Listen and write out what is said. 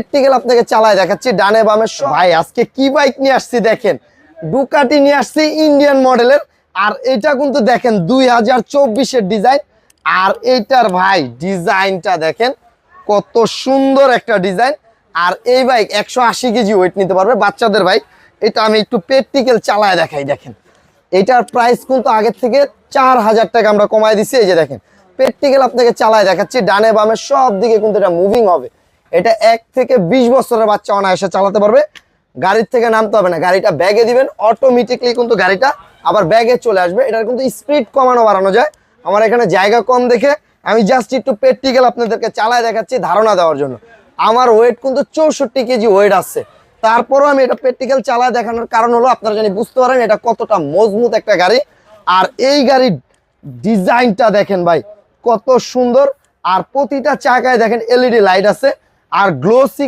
practical আপনাকে চালায় দেখাচ্ছি ডানে বামে ভাই আজকে কি বাইক নিয়ে আসছি দেখেন ডুকাটি নিয়ে আসছি ইন্ডিয়ান মডেলের আর এটা কিন্তু দেখেন 2024 ডিজাইন আর এইটার ভাই ডিজাইনটা দেখেন কত সুন্দর একটা ডিজাইন আর এই বাইক 180 কেজি ওয়েট নিতে পারবে বাচ্চাদের বাইক এটা আমি একটু প্র্যাকটিক্যাল চালায় দেখাই দেখেন এটার প্রাইস কিন্তু আগের থেকে 4000 টাকা আমরা কমায় দিছি এই যে দেখেন প্র্যাকটিক্যাল আপনাকে চালায় দেখাচ্ছি ডানে বামে সব দিকে কিন্তু এটা মুভিং হবে এটা 1 থেকে 20 বছরের বাচ্চা অনায়াসে চালাতে পারবে গাড়ির থেকে নামতে হবে না গাড়িটা ব্যাগে দিবেন অটোমেটিকলি কিন্তু গাড়িটা আবার ব্যাগে চলে আসবে এটার কিন্তু স্পিড কমানো বাড়ানো যায় আমার এখানে জায়গা কম দেখে আমি জাস্ট একটু প্র্যাকটিক্যাল আপনাদেরকে চালায় দেখাচ্ছি ধারণা দেওয়ার জন্য আমার ওয়েট কিন্তু 64 কেজি ওয়েট আসছে তারপরও আমি এটা প্র্যাকটিক্যাল চালায় দেখানোর কারণ হলো আপনারা জানি বুঝতে পারেন এটা কতটা মজবুত একটা গাড়ি আর এই গাড়ির ডিজাইনটা দেখেন ভাই কত সুন্দর আর প্রতিটা চাকায় দেখেন এলইডি লাইট আছে আর গ্লোসি